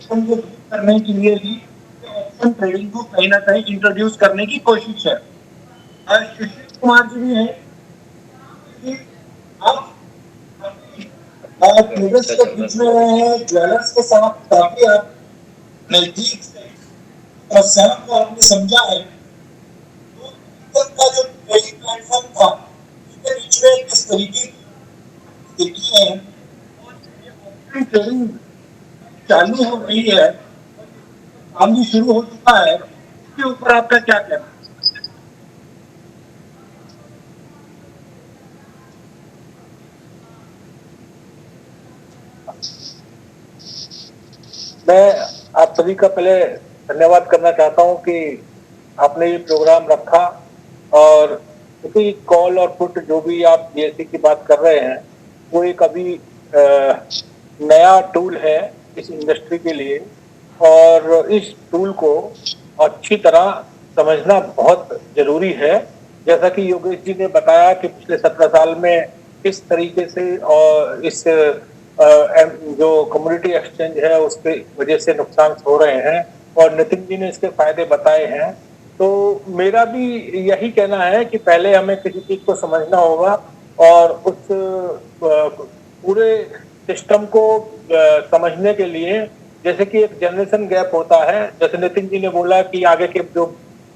को दूर करने के लिए भी ऑप्शन ट्रेडिंग को कहीं ना कहीं इंट्रोड्यूस करने की कोशिश है। सुशील कुमार जी भी है कि आप ट्रेडर्स के बीच में रहे हैं, ज्वेलर्स के साथ काफी आप नजदीक से समस्याओं को आपने समझा है। तो का जो ट्रेडिंग प्लेटफॉर्म था उसके बीच में किस तरीके की स्थिति है और ट्रेडिंग चालू हो रही है, काम भी शुरू हो चुका है, इसके ऊपर आपका क्या कहना है? मैं आप सभी का पहले धन्यवाद करना चाहता हूं कि आपने ये प्रोग्राम रखा और क्योंकि कॉल और पुट जो भी आप बीएससी की बात कर रहे हैं वो एक अभी नया टूल है इस इंडस्ट्री के लिए और इस टूल को अच्छी तरह समझना बहुत जरूरी है। जैसा कि योगेश जी ने बताया कि पिछले 17 साल में किस तरीके से और इस जो कम्युनिटी एक्सचेंज है उसके वजह से नुकसान हो रहे हैं और नितिन जी ने इसके फायदे बताए हैं। तो मेरा भी यही कहना है कि पहले हमें किसी चीज को समझना होगा और उस पूरे सिस्टम को समझने के लिए जैसे कि एक जनरेशन गैप होता है, जैसे नितिन जी ने बोला कि आगे के जो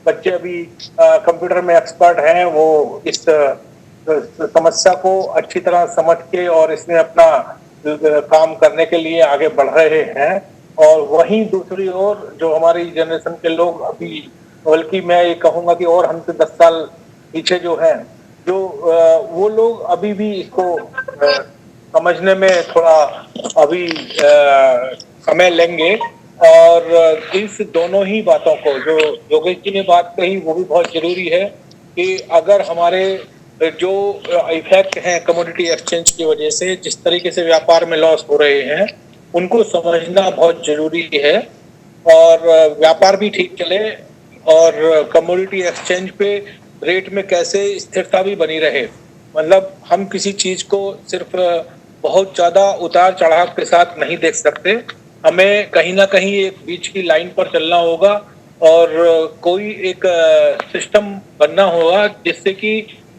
बच्चे अभी कंप्यूटर में एक्सपर्ट हैं वो इस समस्या को अच्छी तरह समझ के और इसमें अपना काम करने के लिए आगे बढ़ रहे हैं। और वहीं दूसरी ओर जो हमारी जनरेशन के लोग अभी, बल्कि मैं ये कहूंगा कि और हमसे 10 साल पीछे जो हैं, जो वो लोग अभी भी इसको समझने में थोड़ा अभी समय लेंगे। और इस दोनों ही बातों को जो योगेश जी ने बात कही वो भी बहुत जरूरी है कि अगर हमारे जो इफेक्ट हैं कमोडिटी एक्सचेंज की वजह से जिस तरीके से व्यापार में लॉस हो रहे हैं उनको समझना बहुत जरूरी है और व्यापार भी ठीक चले और कमोडिटी एक्सचेंज पे रेट में कैसे स्थिरता भी बनी रहे। मतलब हम किसी चीज को सिर्फ बहुत ज्यादा उतार चढ़ाव के साथ नहीं देख सकते, हमें कहीं ना कहीं एक बीच की लाइन पर चलना होगा और कोई एक सिस्टम बनना होगा जिससे कि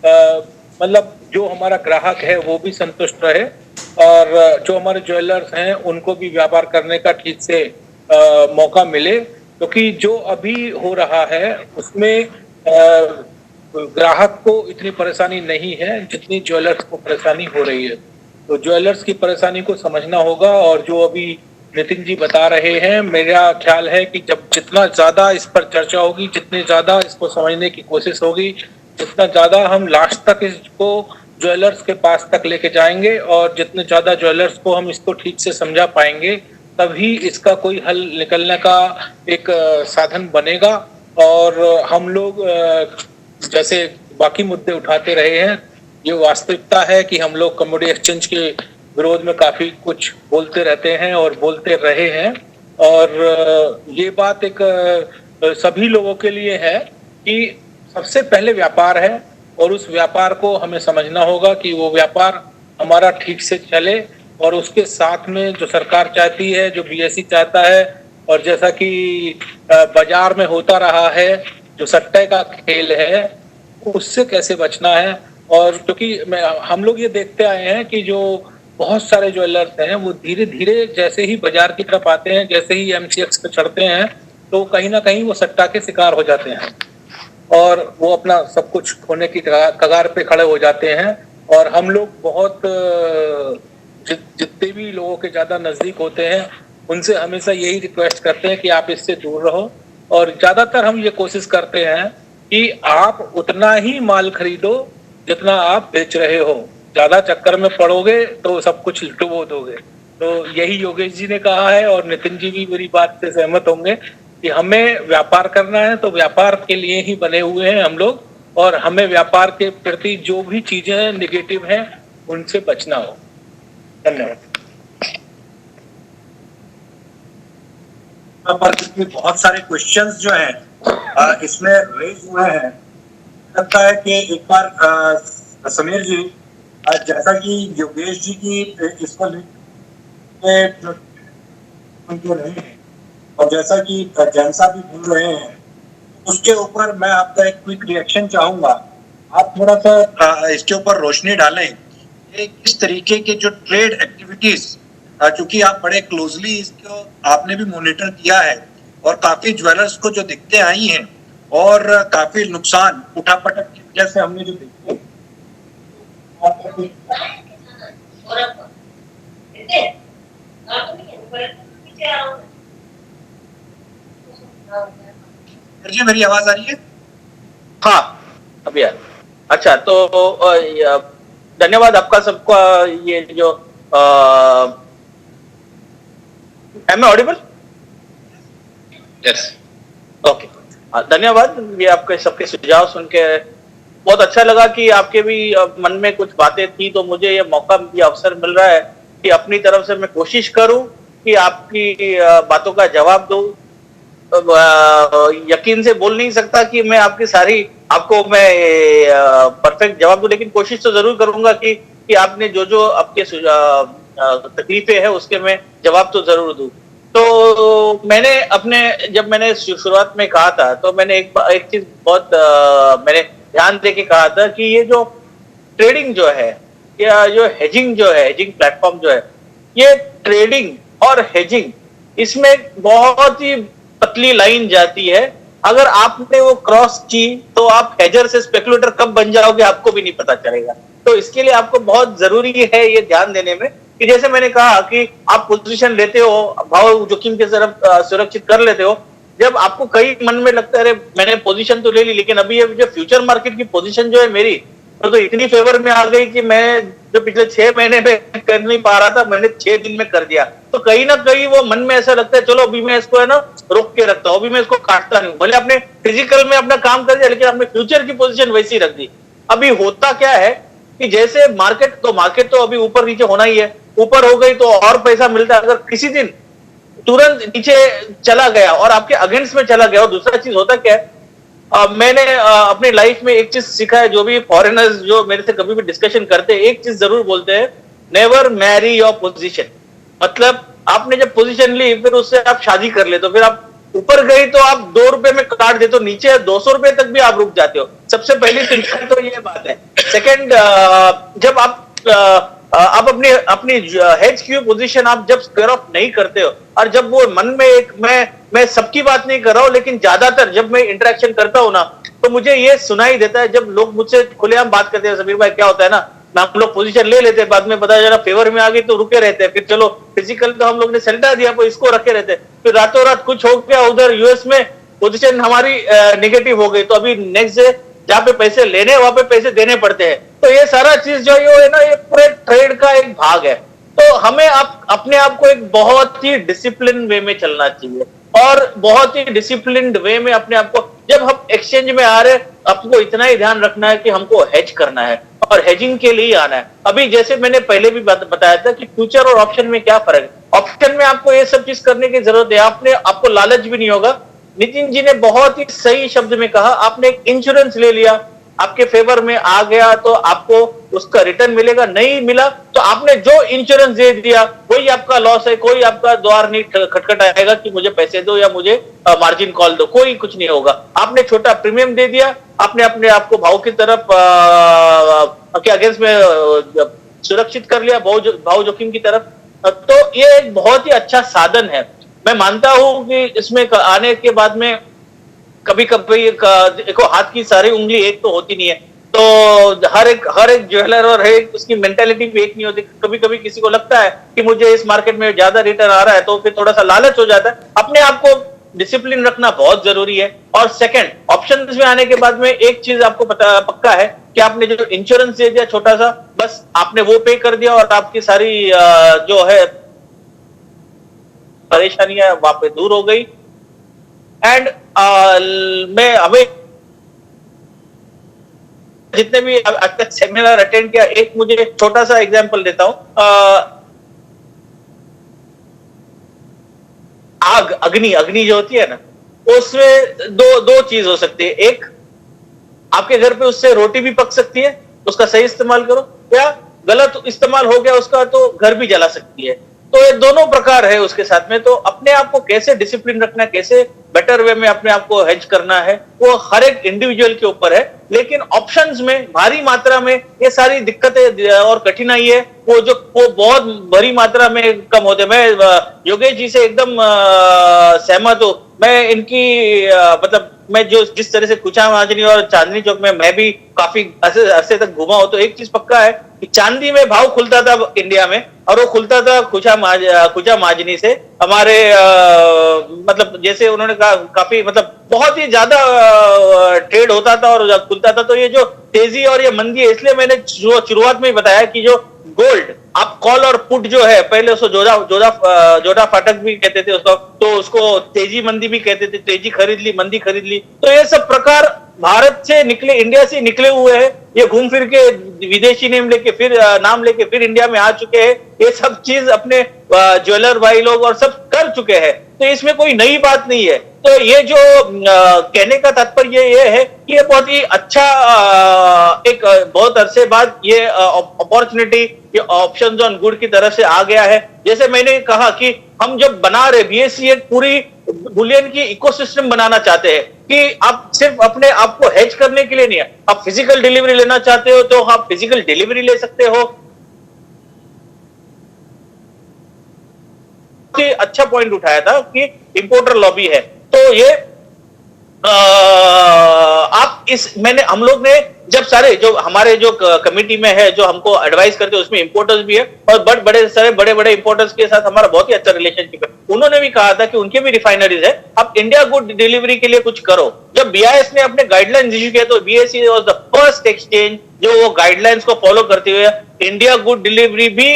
मतलब जो हमारा ग्राहक है वो भी संतुष्ट रहे और जो हमारे ज्वेलर्स हैं उनको भी व्यापार करने का ठीक से मौका मिले, क्योंकि जो अभी हो रहा है उसमें ग्राहक को इतनी परेशानी नहीं है जितनी ज्वेलर्स को परेशानी हो रही है। तो ज्वेलर्स की परेशानी को समझना होगा और जो अभी नितिन जी बता रहे हैं, मेरा ख्याल है कि जब जितना ज्यादा इस पर चर्चा होगी, जितनी ज्यादा इसको समझने की कोशिश होगी, जितना ज्यादा हम लास्ट तक इसको ज्वेलर्स के पास तक लेके जाएंगे और जितने ज्यादा ज्वेलर्स को हम इसको ठीक से समझा पाएंगे तभी इसका कोई हल निकलने का एक साधन बनेगा। और हम लोग जैसे बाकी मुद्दे उठाते रहे हैं, ये वास्तविकता है कि हम लोग कमोडिटी एक्सचेंज के विरोध में काफी कुछ बोलते रहते हैं और बोलते रहे हैं और ये बात एक सभी लोगों के लिए है कि सबसे पहले व्यापार है और उस व्यापार को हमें समझना होगा कि वो व्यापार हमारा ठीक से चले और उसके साथ में जो सरकार चाहती है, जो बीएसई चाहता है और जैसा कि बाजार में होता रहा है जो सट्टे का खेल है उससे कैसे बचना है। और क्योंकि हम लोग ये देखते आए हैं कि जो बहुत सारे ज्वेलर्स हैं वो धीरे धीरे जैसे ही बाजार की तरफ आते हैं, जैसे ही एमसीएक्स पे चढ़ते हैं तो कहीं ना कहीं वो सट्टा के शिकार हो जाते हैं और वो अपना सब कुछ खोने की कगार पे खड़े हो जाते हैं। और हम लोग बहुत जितने भी लोगों के ज्यादा नजदीक होते हैं उनसे हमेशा यही रिक्वेस्ट करते हैं कि आप इससे दूर रहो और ज्यादातर हम ये कोशिश करते हैं कि आप उतना ही माल खरीदो जितना आप बेच रहे हो, ज्यादा चक्कर में पड़ोगे तो सब कुछ डुबो दोगे। तो यही योगेश जी ने कहा है और नितिन जी भी मेरी बात से सहमत होंगे कि हमें व्यापार करना है तो व्यापार के लिए ही बने हुए हैं हम लोग और हमें व्यापार के प्रति जो भी चीजें निगेटिव हैं उनसे बचना हो। धन्यवाद। पर बहुत सारे क्वेश्चंस जो हैं इसमें रेज हुए हैं, लगता है कि एक बार समीर जी जैसा कि योगेश जी की इसको लेकर रहे और जैसा कि जैन साहब भी बोल रहे हैं, उसके ऊपर मैं आपका एक क्विक रिएक्शन चाहूंगा। आप थोड़ा सा इसके ऊपर रोशनी डालें, ये किस तरीके के जो ट्रेड एक्टिविटीज, चूंकि आप बड़े क्लोजली इसको आपने भी मॉनिटर किया है, और काफी ज्वेलर्स को जो दिक्कतें आई हैं और काफी नुकसान उठापटक की वजह से हमने जो देखे, जी मेरी आवाज आ रही है? हाँ, अभी आ। अच्छा, तो धन्यवाद आपका सबका। ये जो am I audible? Yes, okay, धन्यवाद। ये आपके सबके सुझाव सुन के बहुत अच्छा लगा कि आपके भी मन में कुछ बातें थी, तो मुझे ये मौका, ये अवसर मिल रहा है कि अपनी तरफ से मैं कोशिश करूं कि आपकी बातों का जवाब दूं। यकीन से बोल नहीं सकता कि मैं आपकी सारी आपको मैं परफेक्ट जवाब दूं, लेकिन कोशिश तो जरूर करूंगा कि आपने जो जो आपके तकलीफें है उसके मैं जवाब तो जरूर दूं। तो जब मैंने शुरुआत में कहा था, तो मैंने एक चीज बहुत मैंने ध्यान दे के कहा था कि ये जो ट्रेडिंग जो है, या जो हेजिंग जो है, हेजिंग प्लेटफॉर्म जो है, ये ट्रेडिंग और हेजिंग, इसमें बहुत ही पतली लाइन जाती है। अगर आपने वो क्रॉस की तो आप हेजर से स्पेकुलेटर कब बन जाओगे आपको भी नहीं पता चलेगा। तो इसके लिए आपको बहुत जरूरी है ये ध्यान देने में कि जैसे मैंने कहा कि आप पोजीशन लेते हो, भाव जोखिम के तरफ सुरक्षित कर लेते हो। जब आपको कई मन में लगता है अरे मैंने पोजीशन तो ले ली, लेकिन अभी जो फ्यूचर मार्केट की पोजीशन जो है मेरी, तो इतनी फेवर में आ गई कि मैं जो पिछले 6 महीने में कर नहीं पा रहा था, मैंने 6 दिन में कर दिया। तो कहीं ना कहीं वो मन में ऐसा लगता है चलो अभी मैं इसको है ना रोक के रखता हूँ, अभी मैं इसको काटता नहीं हूँ। भले अपने फिजिकल में अपना काम कर दिया, लेकिन अपने फ्यूचर की पोजीशन वैसी रख दी। अभी होता क्या है कि जैसे मार्केट तो अभी ऊपर नीचे होना ही है, ऊपर हो गई तो और पैसा मिलता है। अगर किसी दिन तुरंत नीचे चला गया और आपके अगेंस्ट में चला गया, और दूसरा चीज होता क्या है, मैंने अपनी लाइफ में एक चीज सीखा है, जो भी फॉरेनर्स जो मेरे से कभी भी डिस्कशन करते हैं, एक चीज जरूर बोलते हैं, नेवर मैरी योर पोजीशन। मतलब आपने जब पोजीशन ली फिर उससे आप शादी कर ले, तो फिर आप ऊपर गई तो आप 2 रुपए में काट दे, तो नीचे 200 रुपए तक भी आप रुक जाते हो। सबसे पहली तो ये बात है। सेकंड, जब आप अपनी हेज की पोजीशन आप जब स्क्वायर ऑफ नहीं करते हो, और जब वो मन में एक मैं सबकी बात नहीं कर रहा हूं, लेकिन ज्यादातर जब मैं इंटरेक्शन करता हूं ना, तो मुझे ये सुनाई देता है जब लोग मुझसे खुलेआम बात करते हैं, समीर भाई क्या होता है ना, हम लोग पोजीशन ले लेते हैं, बाद में पता चला फेवर में आ गई तो रुके रहते हैं, फिर चलो फिजिकल तो हम लोग ने सल्टा दिया, तो इसको रखे रहते हैं, फिर रातों रात कुछ हो गया उधर यूएस में, पोजीशन हमारी नेगेटिव हो गई, तो अभी नेक्स्ट डे जहाँ पे पैसे लेने वहां पे पैसे देने पड़ते हैं। तो ये सारा चीज जो है ना, ये पूरे ट्रेड का एक भाग है। तो हमें अपने आप को एक बहुत ही डिसिप्लिन वे में चलना चाहिए, और बहुत ही डिसिप्लिन्ड वे में अपने आप को, जब हम एक्सचेंज में आ रहे हैं, आपको इतना ही ध्यान रखना है कि हमको हेज करना है और हेजिंग के लिए आना है। अभी जैसे मैंने पहले भी बताया था कि फ्यूचर और ऑप्शन में क्या फर्क है। ऑप्शन में आपको ये सब चीज करने की जरूरत है, आपको लालच भी नहीं होगा। नितिन जी ने बहुत ही सही शब्द में कहा, आपने एक इंश्योरेंस ले लिया, आपके फेवर में आ गया तो आपको उसका रिटर्न मिलेगा, नहीं मिला तो आपने जो इंश्योरेंस दे दिया वही आपका लॉस है। कोई आपका द्वार नहीं खटखटाएगा कि मुझे पैसे दो या मुझे मार्जिन कॉल दो, कोई कुछ नहीं होगा। आपने छोटा प्रीमियम दे दिया, आपने अपने आप को भाव की तरफ के अगेंस्ट में सुरक्षित कर लिया, भाव जोखिम की तरफ। तो ये एक बहुत ही अच्छा साधन है। मैं मानता हूं कि इसमें आने के बाद में कभी कभी देखो हाथ की सारी उंगली एक तो होती नहीं है, तो हर एक ज्वेलर और उसकी मेंटेलिटी भी एक नहीं होती। कभी कभी किसी को लगता है कि मुझे इस मार्केट में ज्यादा रिटर्न आ रहा है, तो फिर थोड़ा सा लालच हो जाता है। अपने आप को डिसिप्लिन रखना बहुत जरूरी है। और सेकंड, ऑप्शन में आने के बाद में एक चीज आपको पक्का है कि आपने जो इंश्योरेंस दे दिया छोटा सा, बस आपने वो पे कर दिया और आपकी सारी जो है परेशानियां वहां पे दूर हो गई। एंड मैं हमें जितने भी आज तक सेमिनार अटेंड किया, एक मुझे छोटा सा एग्जांपल देता हूं। अग्नि जो होती है ना, उसमें दो चीज हो सकती है। एक, आपके घर पे उससे रोटी भी पक सकती है, उसका सही इस्तेमाल करो, या गलत इस्तेमाल हो गया उसका तो घर भी जला सकती है। तो ये दोनों प्रकार है उसके साथ में। तो अपने आप को कैसे डिसिप्लिन रखना, कैसे बेटर वे में अपने आप को हेज करना है, वो हर एक इंडिविजुअल के ऊपर है। लेकिन ऑप्शंस में भारी मात्रा में ये सारी दिक्कतें और कठिनाई है वो बहुत बड़ी मात्रा में कम होते। मैं योगेश जी से एकदम सहमत हूँ। मैं इनकी मतलब मैं जो जिस तरह से कुचा महाजनी और चांदनी चौक में मैं भी काफी अरसे तक घुमा हूं, तो एक चीज पक्का है कि चांदी में भाव खुलता था इंडिया में, और वो खुलता था कुचा महाजनी से। हमारे मतलब जैसे उन्होंने कहा काफी मतलब बहुत ही ज्यादा ट्रेड होता था और खुलता था। तो ये जो तेजी और ये मंदी है, इसलिए मैंने शुरुआत में ही बताया कि जो गोल्ड आप कॉल और पुट जो है, पहले उसको जोड़ा फाटक भी कहते थे उसको, तो उसको तेजी मंदी भी कहते थे, तेजी खरीद ली मंदी खरीद ली। तो ये सब प्रकार भारत से निकले, इंडिया से निकले हुए हैं। ये घूम फिर के विदेशी नाम लेके फिर इंडिया में आ चुके हैं। ये सब चीज अपने ज्वेलर भाई लोग और सब कर चुके हैं, तो इसमें कोई नई बात नहीं है। तो ये जो कहने का तात्पर्य ये है कि ये बहुत ही अच्छा एक बहुत अरसे बाद ये अपॉर्चुनिटी, ये ऑप्शंस ऑन गुड की तरफ से आ गया है। जैसे मैंने कहा कि हम जब बना रहे बीएससी एक पूरी बुलियन की इकोसिस्टम बनाना चाहते हैं कि आप सिर्फ अपने आप को हेज करने के लिए नहीं है, आप फिजिकल डिलीवरी लेना चाहते हो तो आप फिजिकल डिलीवरी ले सकते हो। अच्छा पॉइंट उठाया था कि इंपोर्टर लॉबी है, तो ये आप हम लोग ने जब सारे जो हमारे जो कमेटी में है जो हमको एडवाइस करते हैं, उसमें इंपोर्टर्स भी है और बड़े बड़े इंपोर्टर्स के साथ हमारा बहुत ही अच्छा रिलेशनशिप है। उन्होंने भी कहा था कि उनके भी रिफाइनरीज है, आप इंडिया गुड डिलीवरी के लिए कुछ करो। जब बीआईएस ने अपने गाइडलाइंस इश्यू किया तो BSc was the first exchange जो वो गाइडलाइंस को फॉलो करते हुए इंडिया गुड डिलीवरी भी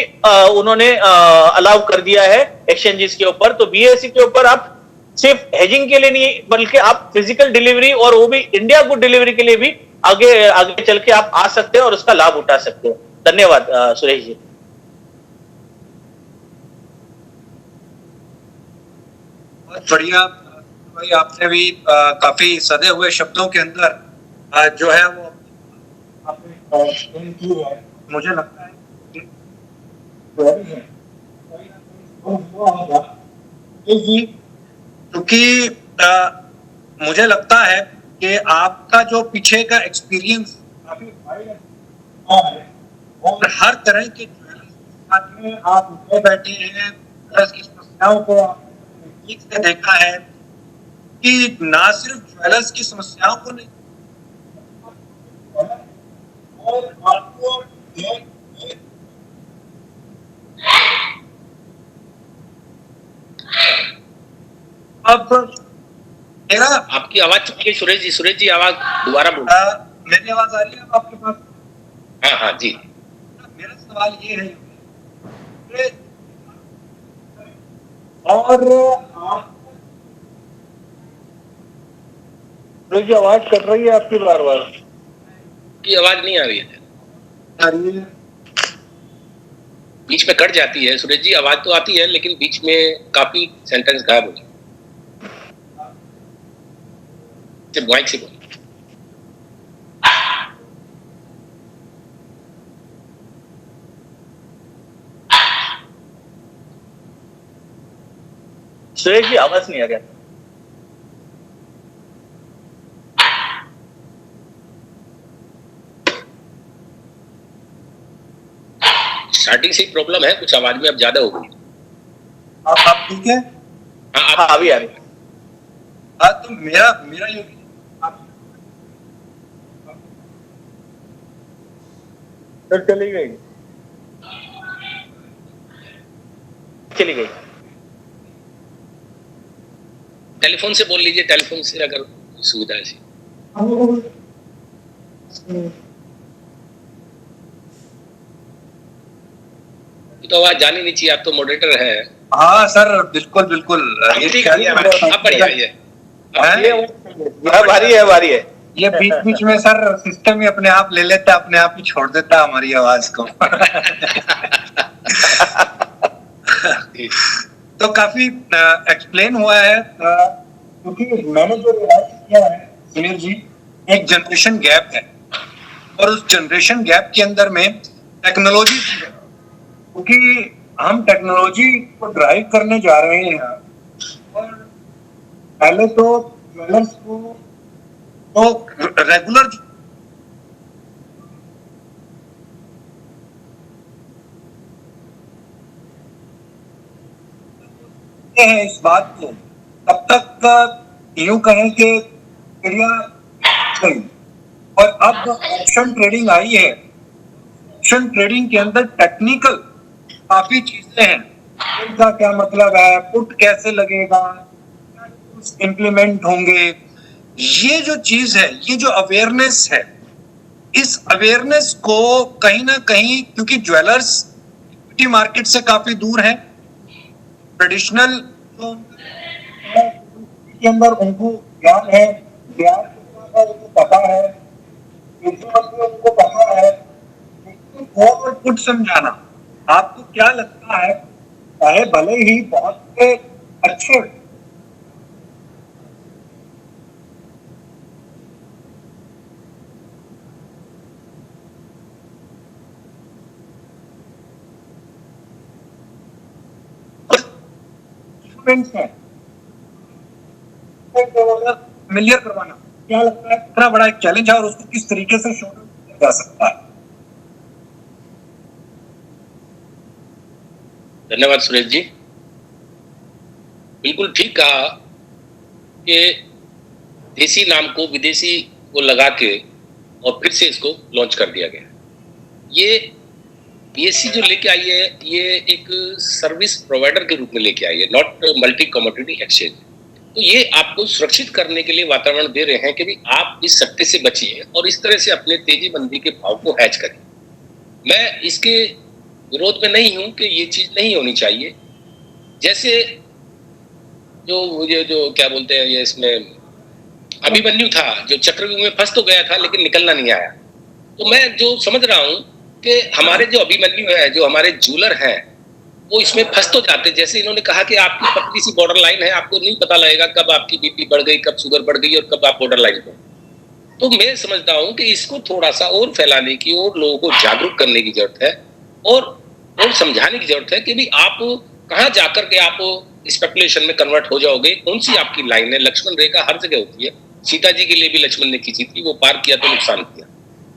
उन्होंने अलाउ कर दिया है एक्सचेंजेस के ऊपर। तो बीएससी के ऊपर आप सिर्फ हेजिंग के लिए नहीं बल्कि आप फिजिकल डिलीवरी और वो भी इंडिया गुड डिलीवरी के लिए भी आगे चल के आप आ सकते हैं और उसका लाभ उठा सकते हैं। धन्यवाद सुरेश जी। बहुत बढ़िया भाई, आपने भी काफी सदे हुए शब्दों के अंदर जो है वो आपने एक्सप्लेन की है। मुझे लगता है क्योंकि मुझे लगता है कि आपका जो पीछे का एक्सपीरियंस काफी वाइड है और हर तरह के साथ में आप बैठे हैं, की समस्याओं को ठीक से देखा है कि ना सिर्फ ज्वेलर्स की समस्याओं को नहीं और आपको अब मेरा आपकी आवाज चुकी है सुरेश जी आवाज दोबारा बोल। मेरी आवाज आ रही है आपके पास? हाँ हाँ जी। मेरा सवाल ये है कि और जी आवाज कट रही है आपकी बार बार, की आवाज नहीं आ रही है, बीच में कट जाती है। सुरेश जी आवाज तो आती है लेकिन बीच में काफी सेंटेंस गायब हो जाते हैं। माइक से बोलिए। सुरेश जी आवाज नहीं आ रहा। स्टार्टिंग से प्रॉब्लम है, कुछ आवाज में अब ज्यादा हो गई। आप ठीक है? हाँ अभी आ रही है। हाँ तो मेरा ये चली गई टेलीफोन से बोल लीजिए, टेलीफोन से अगर सुविधा है। तो आवाज जानी नहीं चाहिए, आप तो मॉडरेटर है। हाँ सर बिल्कुल बिल्कुल। अब बढ़िया है। ये बीच में सर सिस्टम ही अपने आप ले लेता, अपने आप ही छोड़ देता हमारी आवाज को। तो काफी एक्सप्लेन हुआ है, क्योंकि मैंने जो रियलाइज किया है सुनील जी, एक जनरेशन गैप है और उस जनरेशन गैप के अंदर में टेक्नोलॉजी, क्योंकि हम टेक्नोलॉजी को ड्राइव करने जा रहे हैं और पहले तो ज्वेलर्स को तो रेगुलर है इस बात को, तब तक यूं कहें कि क्रिया गई और अब ऑप्शन ट्रेडिंग आई है। ऑप्शन ट्रेडिंग के अंदर टेक्निकल काफी चीजें हैं, इनका क्या मतलब है, पुट कैसे लगेगा, इम्प्लीमेंट होंगे, ये जो चीज है, ये जो अवेयरनेस है, इस अवेयरनेस को कहीं ना कहीं, क्योंकि ज्वेलर्स इक्विटी मार्केट से काफी दूर है, ट्रेडिशनल के अंदर उनको ज्ञान है, ब्याज का उनको पता है, उनको पता है, लेकिन फॉरवर्ड पुट समझाना, आपको क्या लगता है, चाहे भले ही बहुत से अच्छे है मिलियर करवाना, क्या लगता है कितना बड़ा एक चैलेंज है और उसको किस तरीके से शो किया जा सकता है? धन्यवाद सुरेश जी, बिल्कुल ठीक कहा कि देसी नाम को विदेशी को लगा के और फिर से इसको लॉन्च कर दिया गया। ये बीएससी जो लेके आई है, ये एक सर्विस प्रोवाइडर के रूप में लेके आई है, नॉट मल्टी कमोडिटी एक्सचेंज। तो ये आपको सुरक्षित करने के लिए वातावरण दे रहे हैं कि भी आप इस सट्टे से बचिए और इस तरह से अपने तेजी मंदी के भाव को हैज करें। मैं इसके विरोध में नहीं हूं कि ये चीज नहीं होनी चाहिए। जैसे जो क्या बोलते हैं, ये इसमें अभिमन्यु था जो चक्रव्यूह में फंस तो गया था लेकिन निकलना नहीं आया। तो मैं जो समझ रहा हूं कि हमारे जो अभिमन्यु है, जो हमारे जूलर हैं, वो इसमें फंस तो जाते। जैसे इन्होंने कहा कि आपकी पतली सी बॉर्डर लाइन है, आपको नहीं पता लगेगा कब आपकी बीपी बढ़ गई, कब शुगर बढ़ गई और कब आप बॉर्डर लाइन पर। तो मैं समझता हूं कि इसको थोड़ा सा और फैलाने की और लोगों को जागरूक करने की जरूरत है और समझाने की जरूरत है कि भी आप कहाँ जाकर के आप स्पेकुलेशन में कन्वर्ट हो जाओगे, कौन सी आपकी लाइन है। लक्ष्मण रेखा हर जगह होती है, सीता जी के लिए भी लक्ष्मण ने खींची थी, वो पार किया तो नुकसान किया।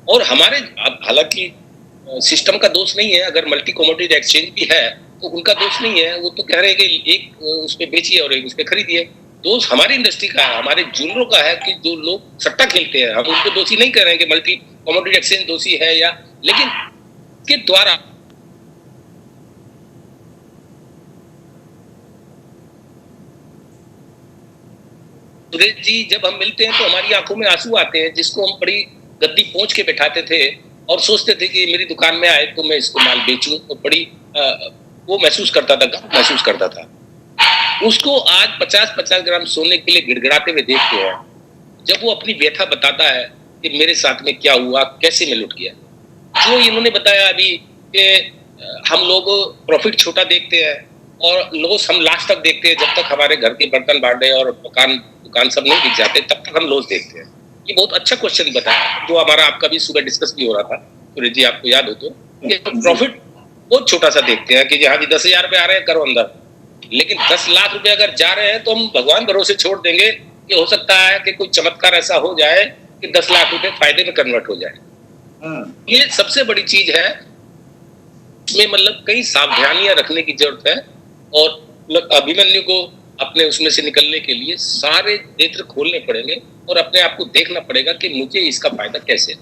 और हमारे हालांकि सिस्टम का दोष नहीं है, अगर मल्टी कमोडिटी एक्सचेंज भी है तो उनका दोष नहीं है। वो तो कह रहे हैं कि एक उस पर बेचिए और एक उस पर खरीदिए। दोष हमारी इंडस्ट्री का है, हमारे जूलरों का है कि जो लोग सट्टा खेलते हैं। हम उनको दोषी नहीं कह रहे हैं कि मल्टी कमोडिटी एक्सचेंज दोषी है या, लेकिन के द्वारा सुरेश जी, जब हम मिलते हैं तो हमारी आंखों में आंसू आते हैं, जिसको हम बड़ी गद्दी पहुंच के बैठाते थे और सोचते थे कि मेरी दुकान में आए तो मैं इसको माल बेचूं, और बड़ी वो महसूस करता था, गर्व महसूस करता था। उसको आज 50-50 ग्राम सोने के लिए गिड़गिड़ाते हुए देखते हैं। जब वो अपनी व्यथा बताता है कि मेरे साथ में क्या हुआ, कैसे मैं लुट गया, जो इन्होंने बताया अभी कि हम लोग प्रॉफिट छोटा देखते हैं और लॉस हम लास्ट तक देखते हैं, जब तक हमारे घर के बर्तन बांटे और दुकान सब नहीं दिख जाते तब तक हम लॉस देखते हैं। ये बहुत अच्छा क्वेश्चन बताया, जो हमारा आपका भी सुबह डिस्कस भी हो रहा था सुरेश जी, आपको याद हो तो, प्रॉफिट बहुत छोटा सा देखते हैं कि हाँ जी 10,000 रुपए आ रहे हैं करो अंदर, लेकिन 10 लाख रुपए अगर जा रहे हैं तो हम भगवान भरोसे छोड़ देंगे कि हो सकता है कि कोई चमत्कार ऐसा हो जाए कि 10 लाख रुपए फायदे में कन्वर्ट हो जाए। ये सबसे बड़ी चीज है, इसमें मतलब कई सावधानियां रखने की जरूरत है और अभिमन्यु को अपने उसमें से निकलने के लिए सारे नेत्र खोलने पड़ेंगे और अपने आप को देखना पड़ेगा कि मुझे इसका फायदा कैसे।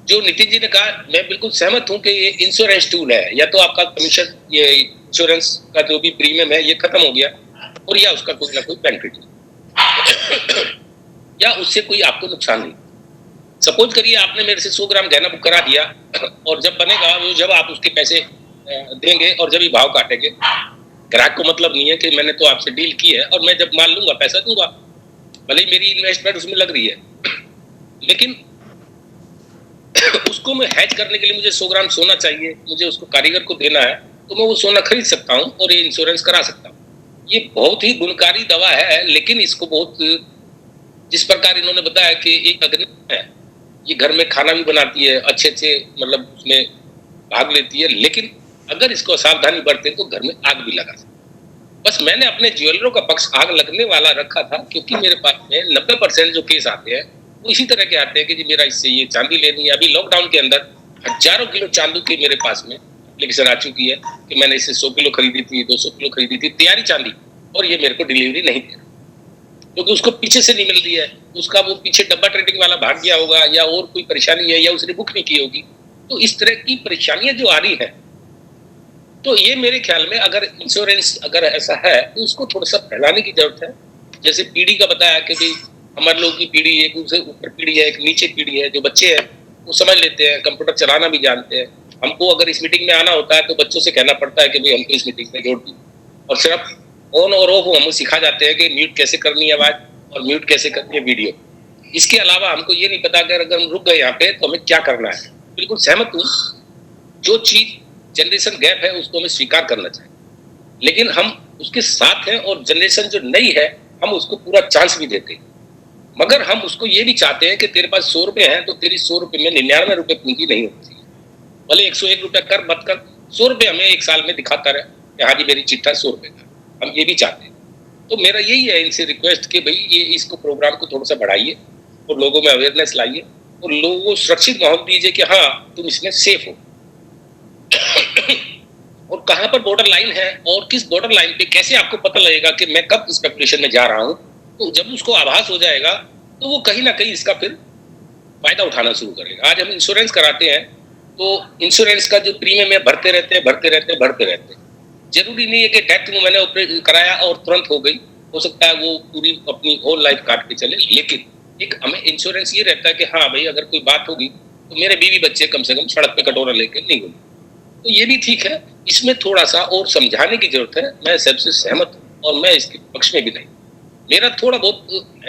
जो नितिन जी ने कहा, मैं बिल्कुल सहमत हूं कि ये इंश्योरेंस टूल है, या तो आपका कमीशन, ये इंश्योरेंस का जो भी प्रीमियम है ये खत्म हो गया और या उसका कोई ना कोई बेनिफिट या उससे कोई आपको नुकसान नहीं। सपोज करिए आपने मेरे से 100 ग्राम गहना बुक करा दिया और जब बनेगा वो, जब आप उसके पैसे देंगे और जब ही भाव काटेंगे, ग्राहक को मतलब नहीं है कि मैंने तो आपसे डील की है और मैं जब माल लूंगा पैसा दूंगा, भले ही मेरी इन्वेस्टमेंट उसमें लग रही है, लेकिन उसको मैं हैज करने के लिए मुझे 100 ग्राम सोना चाहिए, मुझे उसको कारीगर को देना है, तो मैं वो सोना खरीद सकता हूँ और ये इंश्योरेंस करा सकता हूँ। ये बहुत ही गुणकारी दवा है, लेकिन इसको बहुत, जिस प्रकार इन्होंने बताया कि एक अग्नि है, ये घर में खाना भी बनाती है, अच्छे मतलब उसमें भाग लेती है, लेकिन अगर इसको सावधानी बरते तो घर में आग भी लगा सकते। बस मैंने अपने ज्वेलरों का पक्ष आग लगने वाला रखा था, क्योंकि मेरे पास में 90% जो केस आते हैं वो इसी तरह के आते हैं कि जी मेरा इससे ये चांदी लेनी है। अभी लॉकडाउन के अंदर हजारों किलो चांदी की मेरे पास में एप्लीकेशन आ चुकी है कि मैंने इससे 100 किलो खरीदी थी, 200 किलो खरीदी थी तैयारी चांदी, और ये मेरे को डिलीवरी नहीं दे रहा क्योंकि उसको पीछे से नहीं मिल रही है। उसका वो पीछे डब्बा ट्रेडिंग वाला भाग गया होगा, या और कोई परेशानी है, या उसने बुक नहीं की होगी। तो इस तरह की परेशानियां जो आ रही है, तो ये मेरे ख्याल में अगर इंश्योरेंस अगर ऐसा है तो उसको थोड़ा सा फैलाने की जरूरत है। जैसे पीढ़ी का बताया कि भाई हमारे लोगों की पीढ़ी एक ऊपर पीढ़ी है, एक नीचे पीढ़ी है। जो बच्चे हैं वो समझ लेते हैं, कंप्यूटर चलाना भी जानते हैं। हमको अगर इस मीटिंग में आना होता है तो बच्चों से कहना पड़ता है कि भाई हमको इस मीटिंग में जोड़ दी, और सिर्फ ऑन और ऑफ हमको सिखा जाते हैं कि म्यूट कैसे करनी है आवाज और म्यूट कैसे करनी है वीडियो। इसके अलावा हमको ये नहीं पता कि अगर हम रुक गए यहाँ पे तो हमें क्या करना है। बिल्कुल सहमत हूँ, जो चीज जनरेशन गैप है उसको हमें स्वीकार करना चाहिए, लेकिन हम उसके साथ हैं और जनरेशन जो नई है हम उसको पूरा चांस भी देते हैं। मगर हम उसको ये भी चाहते हैं कि तेरे पास 100 रुपए हैं तो तेरी 100 रुपए में 99 रुपए पूंजी नहीं होती है। भले 101 रुपए कर मत कर, 100 रुपए हमें एक साल में दिखाता रहे कि हाँ जी मेरी चिट्ठा 100 रुपए का, हम ये भी चाहते हैं। तो मेरा यही है इनसे रिक्वेस्ट कि भाई ये इसको प्रोग्राम को थोड़ा सा बढ़ाइए और लोगों में अवेयरनेस लाइए और लोगों को सुरक्षित माहौल दीजिए कि हाँ तुम इसमें सेफ हो। और कहाँ पर बॉर्डर लाइन है और किस बॉर्डर लाइन पे कैसे आपको पता लगेगा कि मैं कब स्पेकुलेशन में जा रहा हूँ। तो जब उसको आभास हो जाएगा तो वो कहीं ना कहीं इसका फिर फायदा उठाना शुरू करेगा। आज हम इंश्योरेंस कराते हैं तो इंश्योरेंस का जो प्रीमियम है भरते रहते हैं। जरूरी नहीं है कि डेथ में मैंने ऑपरेट कराया और तुरंत हो गई, हो सकता है वो पूरी अपनी होल लाइफ काट के चले। लेकिन एक हमें इंश्योरेंस ये रहता है कि हाँ भाई अगर कोई बात होगी तो मेरे बीवी बच्चे कम से कम सड़क पे कटोरा लेके नहीं होंगे। तो ये भी ठीक है, इसमें थोड़ा सा और समझाने की जरूरत है। मैं सबसे सहमत हूँ और मैं इसके पक्ष में भी नहीं। मेरा थोड़ा बहुत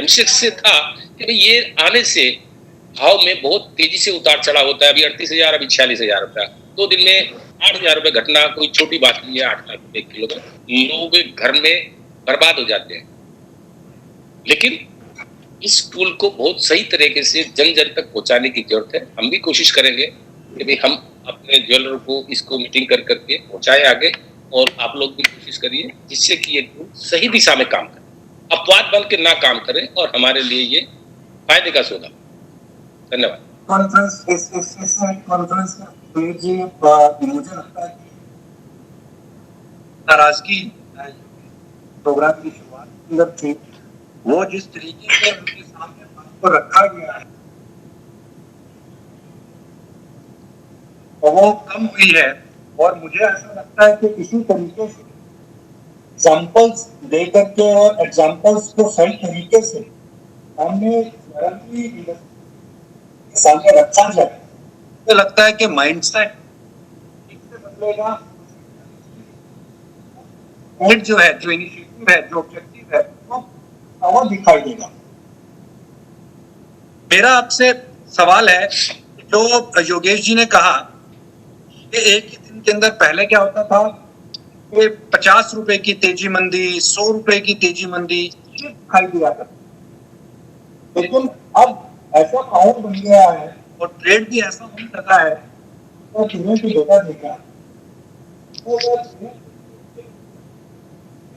एमसीएक्स से था कि भाई ये आने से भाव में बहुत तेजी से उतार चढ़ाव होता है। अभी 38,000 अभी 46,000 रुपया, 2 दिन में 8,000 रुपये घटना कोई छोटी बात नहीं है। 8 लाख रुपए किलो में लोग घर में बर्बाद हो जाते हैं। लेकिन इस टूल को बहुत सही तरीके से जन जन तक पहुंचाने की जरूरत है। हम भी कोशिश करेंगे कि भाई हम अपने ज्वेलर को इसको मीटिंग कर करके पहुंचाए आगे, और आप लोग भी कोशिश करिए जिससे कि ये टूल सही दिशा में काम करे, अपवाद बन के ना काम करे और हमारे लिए ये फायदे का सौदा। धन्यवाद। कॉन्फ्रेंस इस कॉन्फ्रेंस में जी मुझे लगता है कि नाराजगी प्रोग्राम की शुरुआत अंदर थी, वो जिस तरीके से उनके सामने बात को रखा गया है वो कम हुई है। और मुझे ऐसा लगता है कि इसी तरीके से एग्जाम्पल्स दे करके और एग्जाम्पल्स को सही तरीके से हमने सामने रखा जाए, मुझे लगता है कि माइंडसेट ठीक से बदलेगा। जो है, जो इनिशिएटिव है, जो ऑब्जेक्टिव है वो दिखाई देगा। मेरा आपसे सवाल है, जो योगेश जी ने कहा कि एक ही दिन के अंदर पहले क्या होता था कि 50 रुपए की तेजी मंदी, 100 रुपए की तेजी मंदी दिखाई दिया करती, लेकिन अब ऐसा माहौल बन गया है और ट्रेड भी ऐसा होने लगा है तो तुम्हें भी डेटा देखा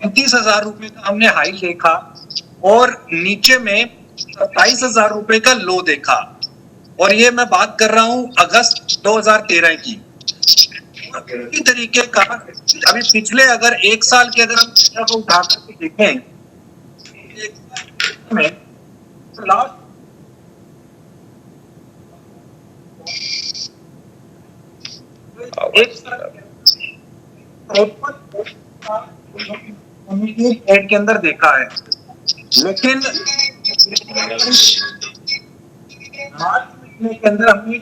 35,000 रुपए का हमने हाई देखा और नीचे में 27,000 रुपए का लो देखा। और ये मैं बात कर रहा हूं अगस्त 2013 की। इसी तरीके का अभी पिछले अगर 1 साल के अगर हम डेटा को उठा करके देखें में तो लास्ट ट्रेड के अंदर देखा है, लेकिन मार्च महीने के अंदर हमने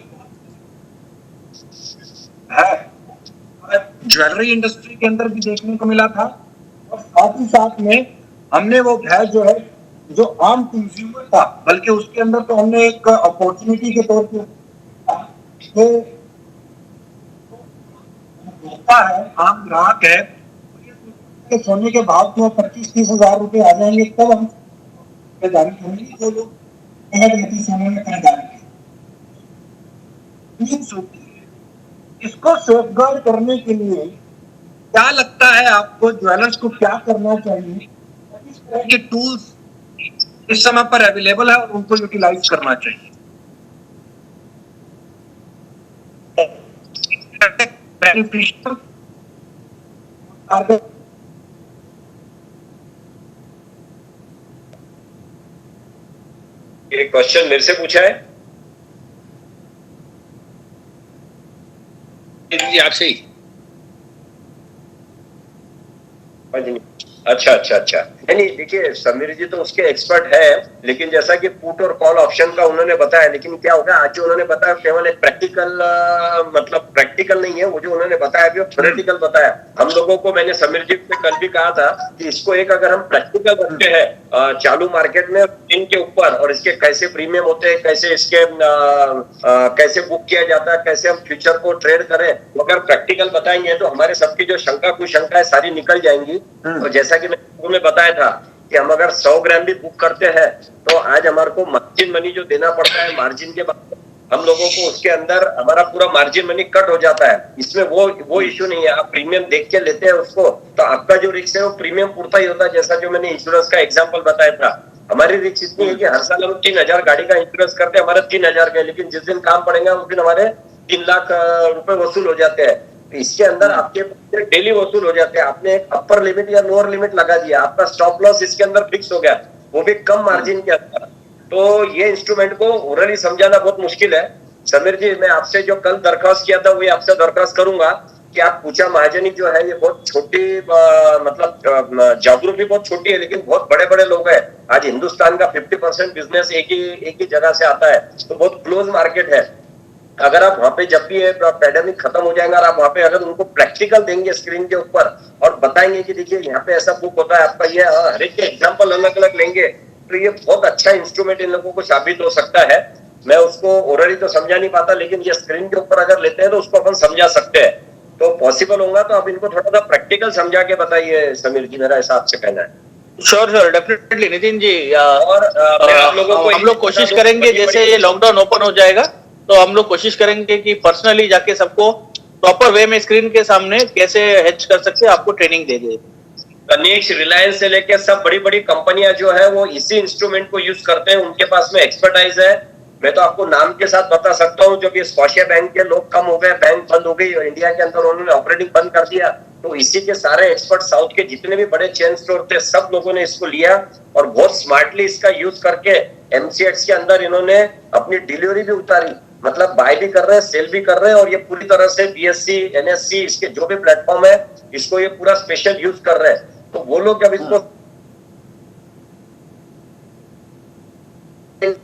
ज्वेलरी इंडस्ट्री के अंदर भी देखने को मिला था। और साथ ही साथ में हमने वो भय जो है जो आम कंज्यूमर था, बल्कि उसके अंदर तो हमने एक अपॉर्चुनिटी के तौर पे होता है, आम ग्राहक है, सोने के भाव में 25-30 हजार रुपए आ जाएंगे तब हम खरीदारी होंगी। जो लोग सोने में खरीदारी इसको सेफगार्ड करने के लिए क्या लगता है आपको, ज्वेलर्स को क्या करना चाहिए, किस तरह के टूल्स इस समय पर अवेलेबल है और उनको यूटिलाइज करना चाहिए? बेनिफिशियल ये क्वेश्चन मेरे से पूछा है जी, आपसे ही। अच्छा अच्छा अच्छा, नहीं देखिए समीर जी तो उसके एक्सपर्ट है, लेकिन जैसा कि पुट और कॉल ऑप्शन का उन्होंने बताया, लेकिन क्या होगा आज जो उन्होंने बताया केवल एक प्रैक्टिकल मतलब प्रैक्टिकल नहीं है, वो जो उन्होंने बताया भी थ्योरेटिकल बताया। हम लोगों को मैंने समीर जी से कल भी कहा था कि इसको एक अगर हम प्रैक्टिकल रखते हैं चालू मार्केट में इनके ऊपर, और इसके कैसे प्रीमियम होते हैं, कैसे इसके कैसे बुक किया जाता है, कैसे हम फ्यूचर को ट्रेड करें, अगर प्रैक्टिकल बताएंगे तो हमारे सबकी जो शंका कुशंकाएं सारी निकल जाएंगी। और जैसा कि मैंने बताया था कि हम अगर 100 ग्राम भी बुक करते हैं तो आज हमारे को मार्जिन मनी जो देना पड़ता है, मार्जिन के बाद हम लोगों को उसके अंदर हमारा पूरा मार्जिन मनी कट हो जाता है। इसमें वो इश्यू नहीं है, आप प्रीमियम देख के लेते हैं उसको तो आपका जो रिस्क है वो प्रीमियम पूरता ही होता है। जैसा जो मैंने इंश्योरेंस का एग्जाम्पल बताया था, हमारी रिस्क इतनी है कि हर साल हम 3000 गाड़ी का इंश्योरेंस करते हैं, हमारा 3000 का, लेकिन जिस दिन काम पड़ेगा उस दिन हमारे 3 लाख रुपए वसूल हो जाते हैं। इसके अंदर आपके डेली वसूल हो जाते हैं। आपने एक अपर लिमिट या लोअर लिमिट लगा दिया, आपका स्टॉप लॉस इसके अंदर फिक्स हो गया, वो भी कम मार्जिन के अंदर। तो ये इंस्ट्रूमेंट को ओरली समझाना बहुत मुश्किल है। समीर जी, मैं आपसे जो कल दरख्वास्त किया था वही आपसे दरख्वास्त करूंगा कि आप पूछा महाजनी जो है ये बहुत छोटी मतलब जागरूक भी बहुत छोटी है, लेकिन बहुत बड़े बड़े लोग हैं। आज हिंदुस्तान का 50% बिजनेस एक ही जगह से आता है, तो बहुत क्लोज मार्केट है। अगर आप वहां पे जब भी पैंडेमिक खत्म हो जाएगा और आप वहां पे अगर उनको प्रैक्टिकल देंगे स्क्रीन के ऊपर और बताएंगे कि देखिए यहाँ पे ऐसा बुक होता है आपका, ये हर एक के एग्जाम्पल अलग अलग लेंगे, तो ये बहुत अच्छा इंस्ट्रूमेंट इन लोगों को साबित हो सकता है। मैं उसको ओरली तो समझा नहीं पाता, लेकिन ये स्क्रीन के ऊपर अगर लेते हैं तो उसको अपन समझा सकते हैं। तो पॉसिबल होगा तो आप इनको थोड़ा सा प्रैक्टिकल समझा के बताइए समीर जी, मेरा ऐसा आपसे कहना है। Sure definitely Nitin ji. और मैं आप लोगों को हम लोग कोशिश करेंगे, जैसे ये लॉकडाउन ओपन हो जाएगा तो हम लोग कोशिश करेंगे कि पर्सनली जाके सबको प्रॉपर वे में स्क्रीन के सामने कैसे हेज कर सकते हैं आपको ट्रेनिंग दे दे। तनिष्क, रिलायंस से लेकर सब बड़ी बड़ी कंपनियां जो है वो इसी इंस्ट्रूमेंट को यूज करते हैं, उनके पास में एक्सपर्टाइज है। मैं तो आपको नाम के साथ बता सकता हूँ, जो कि स्कॉशिया बैंक के लोग कम हो गए, बैंक बंद हो गई और इंडिया के अंदर उन्होंने ऑपरेटिंग बंद कर दिया, तो इसी के सारे एक्सपर्ट साउथ के जितने भी बड़े चेन स्टोर थे सब लोगों ने इसको लिया और बहुत स्मार्टली इसका यूज करके एमसीएक्स के अंदर इन्होंने अपनी डिलीवरी भी उतारी, मतलब बाय भी कर रहे हैं, सेल भी कर रहे हैं, और ये पूरी तरह से बीएससी एनएससी इसके जो भी प्लेटफॉर्म है इसको ये पूरा स्पेशल यूज कर रहे हैं। तो वो लोग जब इसको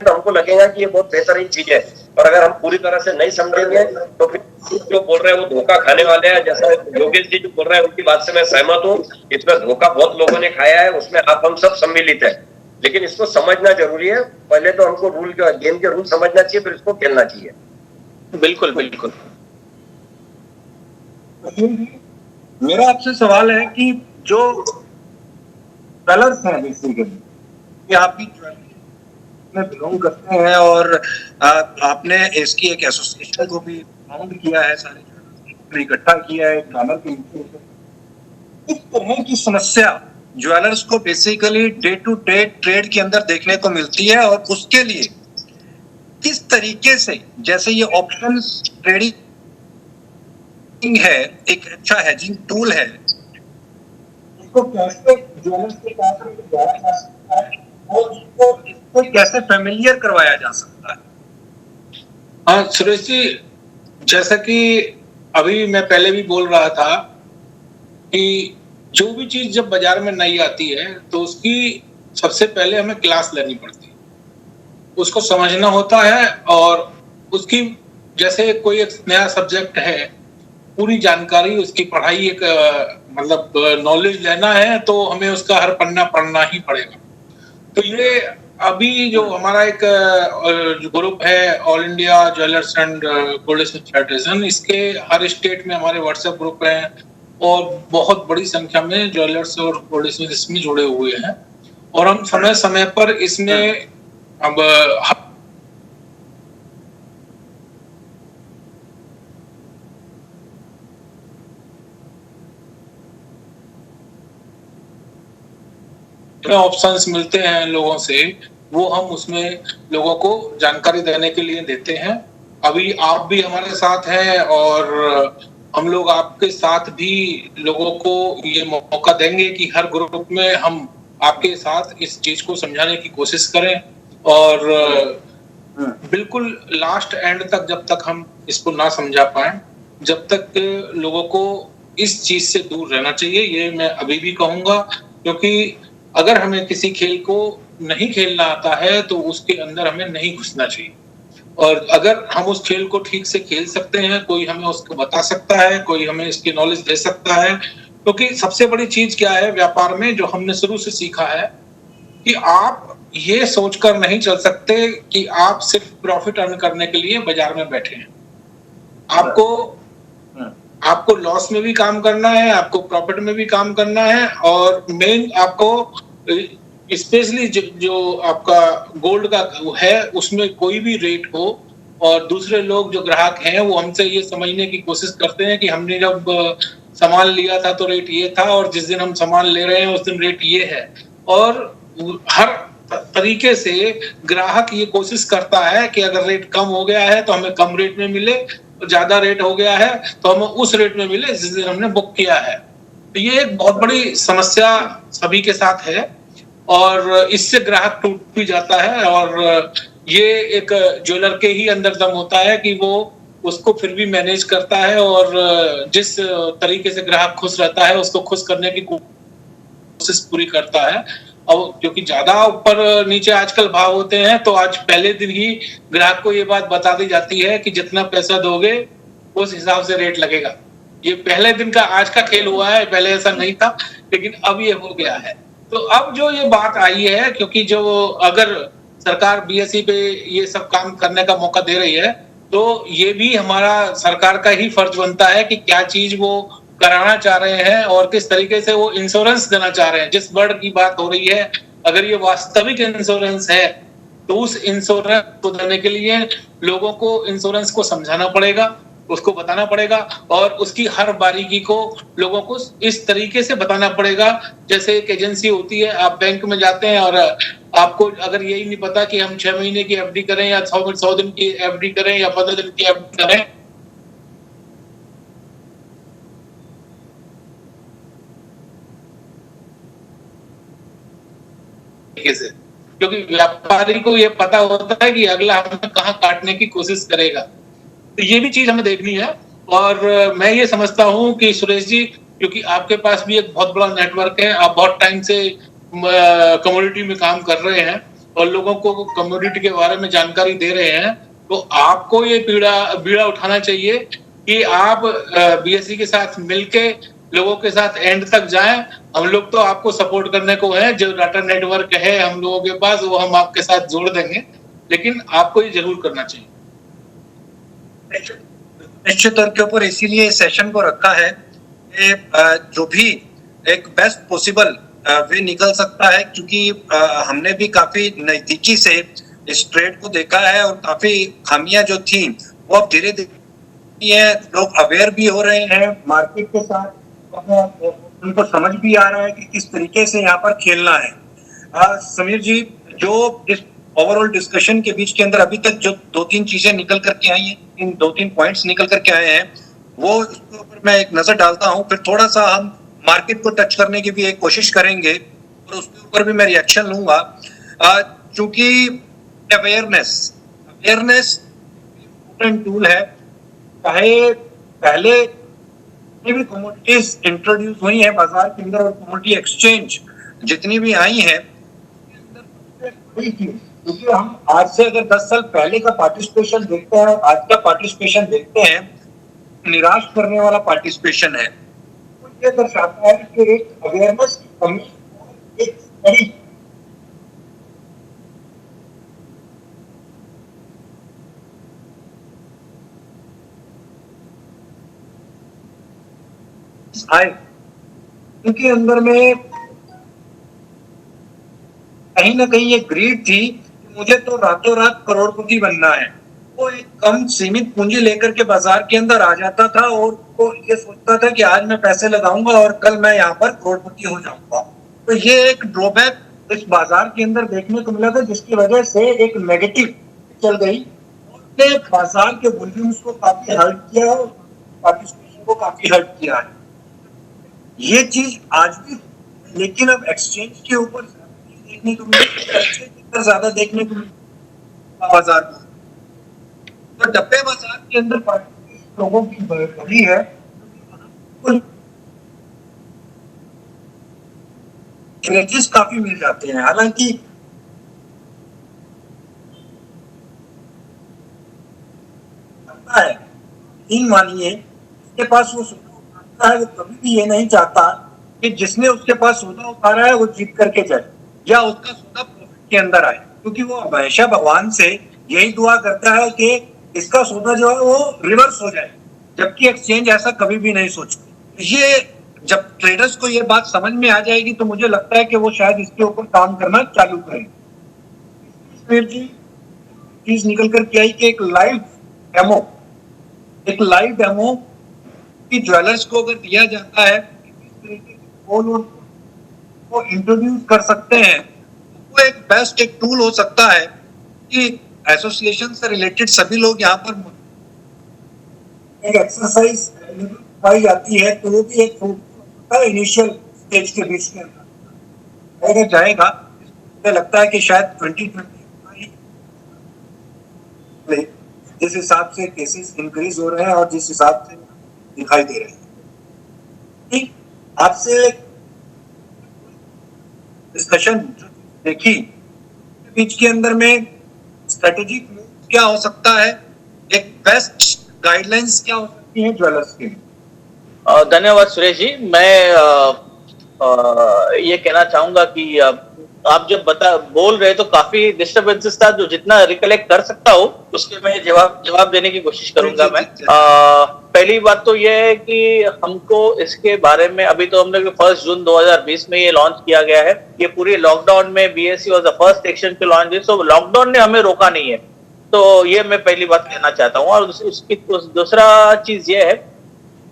हमको लगेगा कि ये बहुत बेहतरीन चीज है, और अगर हम पूरी तरह से नहीं समझेंगे तो फिर जो बोल रहे हैं वो धोखा खाने वाले हैं। जैसा योगेश जी जो बोल रहे हैं उनकी बात से मैं सहमत हूँ, इसमें धोखा बहुत लोगों ने खाया है, उसमें आप हम सब सम्मिलित है, लेकिन इसको समझना जरूरी है। पहले तो हमको गेम के रूल समझना चाहिए, फिर इसको खेलना चाहिए। बिल्कुल बिल्कुल। मेरा आपसे सवाल है कि जो ज्वेलर्स हैं बेसिकली आप भी ज्वेलरी में बिलोंग करते हैं और आपने इसकी एक एसोसिएशन को भी फाउंड किया है, सारे ज्वेलर्स इकट्ठा किया है डॉलर के नीचे। इस तरह की समस्या ज्वेलर्स को basically day to day trade के अंदर देखने को मिलती है, और उसके लिए किस तरीके से, जैसे ये ऑप्शन ट्रेडिंग है एक अच्छा हेजिंग टूल है, इसको कैसे ज्वेलर्स के साथ में जोड़ा जा सकता है और इसको कैसे फेमिलियर करवाया जा सकता है? हाँ सुरेश जी, जैसा कि अभी मैं पहले भी बोल रहा था कि जो भी चीज जब बाजार में नई आती है तो उसकी सबसे पहले हमें क्लास लेनी पड़ती है, उसको समझना होता है, और उसकी जैसे कोई एक नया सब्जेक्ट है, पूरी जानकारी उसकी पढ़ाई एक मतलब नॉलेज लेना है तो हमें उसका हर पन्ना पढ़ना ही पड़ेगा। तो ये अभी जो हमारा एक ग्रुप है all India jewellers and Goldsmith federation, इसके हर स्टेट में हमारे व्हाट्सएप ग्रुप हैं और बहुत बड़ी संख्या में ज्वेलर्स और गोल्डस्मिथ इसमें जुड़े हुए हैं, और हम समय समय पर इसमें अब जितने ऑप्शंस मिलते हैं लोगों से वो हम उसमें लोगों को जानकारी देने के लिए देते हैं। अभी आप भी हमारे साथ हैं और हम लोग आपके साथ भी लोगों को ये मौका देंगे कि हर ग्रुप में हम आपके साथ इस चीज को समझाने की कोशिश करें और बिल्कुल लास्ट एंड तक जब तक हम इसको ना समझा पाए, जब तक लोगों को इस चीज से दूर रहना चाहिए, ये मैं अभी भी कहूंगा। क्योंकि अगर हमें किसी खेल को नहीं खेलना आता है तो उसके अंदर हमें नहीं घुसना चाहिए। और अगर हम उस खेल को ठीक से खेल सकते हैं, कोई हमें उसको बता सकता है, कोई हमें इसकी नॉलेज दे सकता है। क्योंकि सबसे बड़ी चीज क्या है व्यापार में, जो हमने शुरू से सीखा है कि आप ये सोचकर नहीं चल सकते कि आप सिर्फ प्रॉफिट अर्न करने के लिए बाजार में बैठे हैं। आपको लॉस में भी काम करना है, आपको प्रॉफिट में भी काम करना है, और मेन आपको स्पेशली जो आपका गोल्ड का है उसमें कोई भी रेट हो और दूसरे लोग जो ग्राहक हैं वो हमसे ये समझने की कोशिश करते हैं कि हमने जब सामान लिया था तो रेट ये था और जिस दिन हम सामान ले रहे हैं उस दिन रेट ये है। और हर तरीके से ग्राहक ये कोशिश करता है कि अगर रेट कम हो गया है तो हमें कम रेट में मिले, ज्यादा रेट हो गया है तो हमें उस रेट में मिले जिस दिन हमने बुक किया है। तो ये एक बहुत बड़ी समस्या सभी के साथ है और इससे ग्राहक टूट भी जाता है। और ये एक ज्वेलर के ही अंदर दम होता है कि वो उसको फिर भी मैनेज करता है और जिस तरीके से ग्राहक खुश रहता है उसको खुश करने की कोशिश पूरी करता है। और क्योंकि ज्यादा ऊपर नीचे आजकल भाव होते हैं तो आज पहले दिन ही ग्राहक को ये बात बता दी जाती है कि जितना पैसा दोगे उस हिसाब से रेट लगेगा। ये पहले दिन का आज का खेल हुआ है, पहले ऐसा नहीं था लेकिन अब ये हो गया है। तो अब जो ये बात आई है, क्योंकि जो अगर सरकार बीएसई पे ये सब काम करने का मौका दे रही है तो ये भी हमारा सरकार का ही फर्ज बनता है कि क्या चीज वो कराना चाह रहे हैं और किस तरीके से वो इंश्योरेंस देना चाह रहे हैं। जिस वर्ड की बात हो रही है, अगर ये वास्तविक इंश्योरेंस है तो उस इंश्योरेंस को देने के लिए लोगों को इंश्योरेंस को समझाना पड़ेगा, उसको बताना पड़ेगा और उसकी हर बारीकी को लोगों को इस तरीके से बताना पड़ेगा। जैसे एक एजेंसी होती है, आप बैंक में जाते हैं और आपको अगर यही नहीं पता कि हम 6 महीने की एफडी करें या 100 दिन की एफडी करें या 15 दिन की एफडी करें, से क्योंकि व्यापारी को ये पता होता है कि अगला हमें कहाँ काटने की कोशिश करेगा। तो ये भी चीज हमें देखनी है। और मैं ये समझता हूँ कि सुरेश जी, क्योंकि आपके पास भी एक बहुत बड़ा नेटवर्क है, आप बहुत टाइम से कमोडिटी में काम कर रहे हैं और लोगों को कमोडिटी के बारे में जानकारी दे रहे हैं, तो आपको ये बीड़ा उठाना चाहिए कि आप बीएसई के साथ मिलके लोगों के साथ एंड तक जाएं। हम लोग तो आपको सपोर्ट करने को है, जो डाटा नेटवर्क है हम लोगों के पास वो हम आपके साथ जोड़ देंगे, लेकिन आपको ये जरूर करना चाहिए। निश्चित तौर के ऊपर इसीलिए सेशन को रखा है कि जो भी एक बेस्ट पॉसिबल वे निकल सकता है, क्योंकि हमने भी काफी नजदीकी से इस ट्रेड को देखा है और काफी खामियां जो थी वो अब धीरे धीरे लोग अवेयर भी हो रहे हैं मार्केट के साथ, उनको समझ भी आ रहा है कि किस तरीके से यहाँ पर खेलना है। समीर जी, जो इस ओवरऑल डिस्कशन के बीच के अंदर अभी तक जो 2-3 चीजें निकल करके आई हैं, इन 2-3 पॉइंट्स निकल करके आए हैं, वो इसके ऊपर मैं एक नजर डालता हूँ, फिर थोड़ा सा हम मार्केट को टच करने की भी एक कोशिश करेंगे और उसके ऊपर भी मैं रिएक्शन लूंगा। चूंकि अवेयरनेस इम्पोर्टेंट टूल है। चाहे पहले भी कमोडिटीज इंट्रोड्यूस हुई है बाजार के अंदर और कमोडिटी एक्सचेंज जितनी भी आई है, क्योंकि हम आज से अगर 10 साल पहले का पार्टिसिपेशन देखते हैं और आज का पार्टिसिपेशन देखते हैं, निराश करने वाला पार्टिसिपेशन है। तो ये दर्शाता है कि एक अवेयरनेस की कमी, एक बड़ी उनके अंदर में कहीं ना कहीं ये ग्रीड थी कि मुझे तो रातों रात करोड़पति बनना है। वो एक कम सीमित पूंजी लेकर के बाजार के अंदर आ जाता था और वो ये सोचता था कि आज मैं पैसे लगाऊंगा और कल मैं यहाँ पर करोड़पति हो जाऊंगा। तो ये एक ड्रॉबैक इस बाजार के अंदर देखने को मिला था, जिसकी वजह से एक नेगेटिव चल गई, उसने बाजार के वॉल्यूम्स को काफी हर्ट किया और पार्टिसिपेशन को काफी हर्ट किया है। ये चीज आज भी, लेकिन अब एक्सचेंज के ऊपर देखने को मिली, ज्यादा देखने को मिली बाजार में। तो डब्बे बाजार के अंदर पार्टिसिपेशन लोगों की बढ़ी है, क्रेजेस काफी मिल जाते हैं। हालांकि है, इन मानिए उसके पास वो सौदा उतारता है, वो कभी भी ये नहीं चाहता कि जिसने उसके पास सौदा उतारा है वो जीत करके जाए या उसका सौदा प्रॉफिट के अंदर आए, क्योंकि वो हमेशा भगवान से यही दुआ करता है कि इसका सौदा जो है वो रिवर्स हो जाए, जबकि एक्सचेंज ऐसा कभी भी नहीं सोचती। ये जब ट्रेडर्स को ये बात समझ में आ जाएगी तो मुझे लगता है कि वो शायद इसके ऊपर काम करना चालू करें। फिर जी चीज निकल कर के आई कि एक लाइव डेमो की ज्वेलर्स को अगर दिया जाता है वो इंट्रोड्यूस कर सकते हैं, वो एक बेस्ट एक टूल हो सकता है कि एसोसिएशन से रिलेटेड सभी लोग यहाँ पर एक एक्सरसाइज पाई जाती है, तो वो भी एक इनिशियल स्टेज के बीच में अगर जाएगा। मुझे लगता है कि शायद 2020 जिस हिसाब से केसेस इंक्रीज हो रहे हैं और जिस हिसाब से दिखाई दे रहे हैं, ठीक आपसे डिस्कशन देखी बीच के अंदर में स्ट्रेटेजिक क्या हो सकता है, एक बेस्ट गाइडलाइंस क्या हो सकती है ज्वेलर्स के लिए। धन्यवाद सुरेश जी। मैं ये कहना चाहूंगा कि आप जब बोल रहे तो काफी डिस्टर्बेंसेस था, जो जितना रिकलेक्ट कर सकता हूँ उसके मैं जवाब देने की कोशिश करूंगा। मैं पहली बात तो ये है कि हमको इसके बारे में अभी तो हमने 1 जून 2020 में ये लॉन्च किया गया है। ये पूरी लॉकडाउन में BSE was the first action to launch this, so lockdown ने हमें रोका नहीं है, तो ये मैं पहली बात कहना चाहता हूँ। और उसकी दूसरा चीज ये है,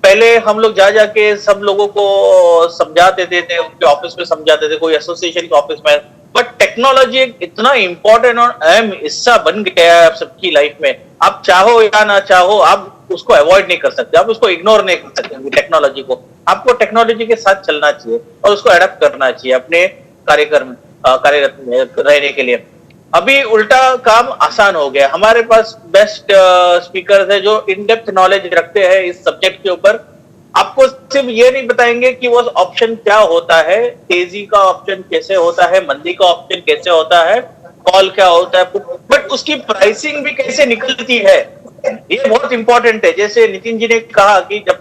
पहले हम लोग जाके सब लोगों को समझाते थे, उनके ऑफिस में समझाते थे, कोई एसोसिएशन के ऑफिस में, बट टेक्नोलॉजी एक इतना इंपॉर्टेंट और अहम हिस्सा बन गया है आप सबकी लाइफ में। आप चाहो या ना चाहो, आप उसको अवॉइड नहीं कर सकते, आप उसको इग्नोर नहीं कर सकते टेक्नोलॉजी को। आपको टेक्नोलॉजी के साथ चलना चाहिए और उसको अडॉप्ट करना चाहिए अपने कार्यरत रहने के लिए। अभी उल्टा काम आसान हो गया, हमारे पास बेस्ट स्पीकर्स है जो इन डेप्थ नॉलेज रखते हैं इस सब्जेक्ट के ऊपर। आपको सिर्फ ये नहीं बताएंगे कि वो ऑप्शन क्या होता है, तेजी का ऑप्शन कैसे होता है, मंदी का ऑप्शन कैसे होता है, कॉल क्या होता है, बट उसकी प्राइसिंग भी कैसे निकलती है, ये बहुत इंपॉर्टेंट है। जैसे नितिन जी ने कहा कि जब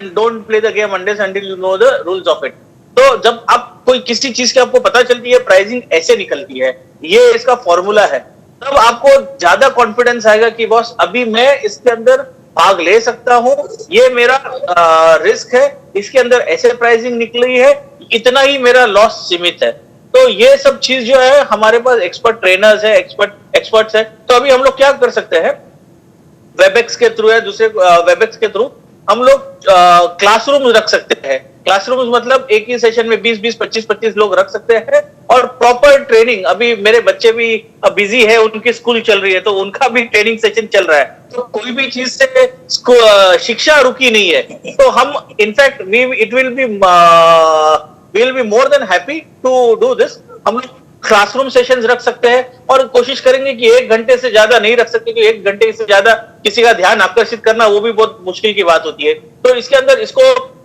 don't play the game until you know the rules of it, तो जब आप कोई किसी चीज की आपको पता चलती है प्राइसिंग ऐसे निकलती है, ये इसका फॉर्मूला है, तब आपको ज्यादा कॉन्फिडेंस आएगा कि बॉस अभी मैं इसके अंदर भाग ले सकता हूं, ये मेरा रिस्क है, इसके अंदर ऐसे प्राइसिंग निकली है, इतना ही मेरा लॉस सीमित है। तो ये सब चीज जो है हमारे पास एक्सपर्ट ट्रेनर्स है, एक्सपर्ट्स है। तो अभी हम लोग क्या कर सकते हैं, वेबएक्स के थ्रू या दूसरे वेबएक्स के थ्रू हम लोग क्लासरूम रख सकते हैं। क्लासरूम मतलब एक ही सेशन में 20-20, 25-25 लोग रख सकते हैं और प्रॉपर ट्रेनिंग। अभी मेरे बच्चे भी बिजी है, उनकी स्कूल चल रही है, तो उनका भी ट्रेनिंग सेशन चल रहा है, तो कोई भी चीज से शिक्षा रुकी नहीं है। तो हम in fact will be more than happy to do this. हम लोग क्लासरूम सेशंस रख सकते हैं और कोशिश करेंगे कि 1 घंटे से ज्यादा नहीं रख सकते, क्योंकि 1 घंटे से ज्यादा किसी का ध्यान आकर्षित करना वो भी बहुत मुश्किल की बात होती है। तो इसके अंदर इसको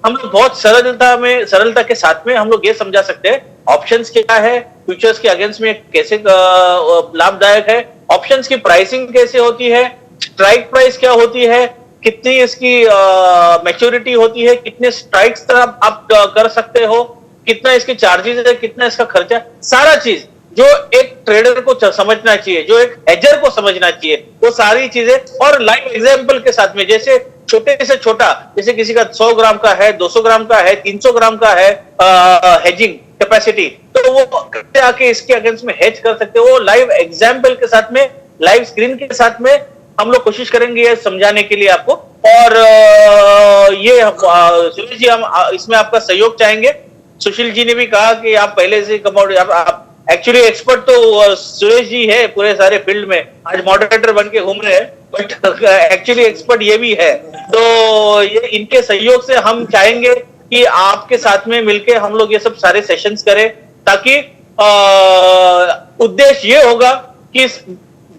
हम लोग बहुत सरलता के साथ में हम लोग ये समझा सकते हैं ऑप्शंस क्या है, फ्यूचर्स के अगेंस्ट में कैसे लाभदायक है, ऑप्शंस की प्राइसिंग कैसे होती है, स्ट्राइक प्राइस क्या होती है, कितनी इसकी मैच्योरिटी होती है, कितने स्ट्राइक्स तक आप कर सकते हो, कितना इसके चार्जेस है, कितना इसका खर्चा, सारा चीज जो एक ट्रेडर को समझना चाहिए, जो एक एजर को समझना चाहिए, वो सारी चीजें और लाइव एग्जांपल के साथ में। जैसे छोटे से छोटा, जैसे किसी का 100 ग्राम का है, 200 ग्राम का है, 300 ग्राम का है हेजिंग कैपेसिटी, तो वो कैसे आके इसके अगेंस्ट में हेज कर सकते हो, वो लाइव एग्जांपल के साथ में, लाइव स्क्रीन के साथ में हम लोग कोशिश करेंगे ये समझाने के लिए आपको। और ये सुरेश जी, हम इसमें आपका सहयोग चाहेंगे सुशील जी ने भी कहा कि आप पहले से कमोडिटी, आप एक्चुअली एक्सपर्ट तो सुरेश जी है पूरे सारे फील्ड में, आज मॉडरेटर बन के घूम रहे हैं, बट एक्चुअली एक्सपर्ट ये भी है। तो ये इनके सहयोग से हम चाहेंगे कि आपके साथ में मिलके हम लोग ये सब सारे सेशंस करें, ताकि उद्देश्य ये होगा कि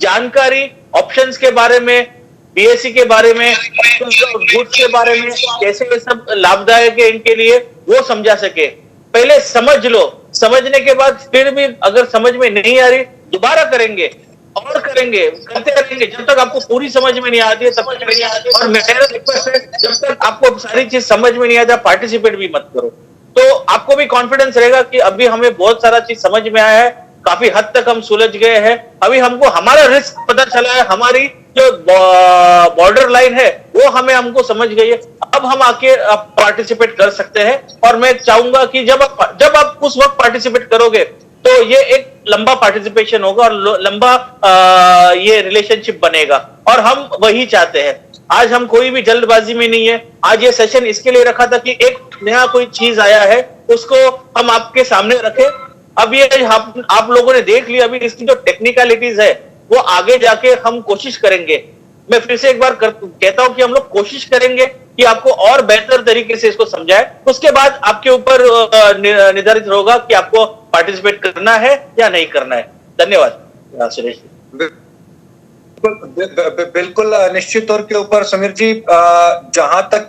जानकारी ऑप्शंस के बारे में, बीएससी के बारे में, गुड्स के बारे में, कैसे ये सब लाभदायक है इनके लिए, वो समझा सके। पहले समझ लो, समझने के बाद फिर भी अगर समझ में नहीं आ रही दोबारा करेंगे और करेंगे, करते रहेंगे जब तक आपको पूरी समझ में नहीं आती है, समझ में नहीं आती। और मेरा रिक्वेस्ट है, जब तक आपको सारी चीज समझ में नहीं आता पार्टिसिपेट भी मत करो, तो आपको भी कॉन्फिडेंस रहेगा कि अभी हमें बहुत सारा चीज समझ में आया है, काफी हद तक हम सुलझ गए हैं, अभी हमको हमारा रिस्क पता चला है, हमारी जो बॉर्डर लाइन है वो हमको समझ गई है, अब हम आके पार्टिसिपेट कर सकते हैं। और मैं चाहूंगा कि जब आप उस वक्त पार्टिसिपेट करोगे तो ये एक लंबा पार्टिसिपेशन होगा और लंबा ये रिलेशनशिप बनेगा, और हम वही चाहते हैं। आज हम कोई भी जल्दबाजी में नहीं है, आज ये सेशन इसके लिए रखा था कि एक नया कोई चीज आया है उसको हम आपके सामने रखें। अब ये आप लोगों ने देख लिया, अभी इसकी जो टेक्निकलिटीज है वो आगे जाके हम कोशिश करेंगे। मैं फिर से एक बार कहता हूं कि हम लोग कोशिश करेंगे कि आपको और बेहतर तरीके से इसको समझाए, उसके बाद आपके ऊपर निर्धारित होगा कि आपको पार्टिसिपेट करना है या नहीं करना है। धन्यवाद सुरेश जी। बिल्कुल निश्चित तौर के ऊपर समीर जी, जहां तक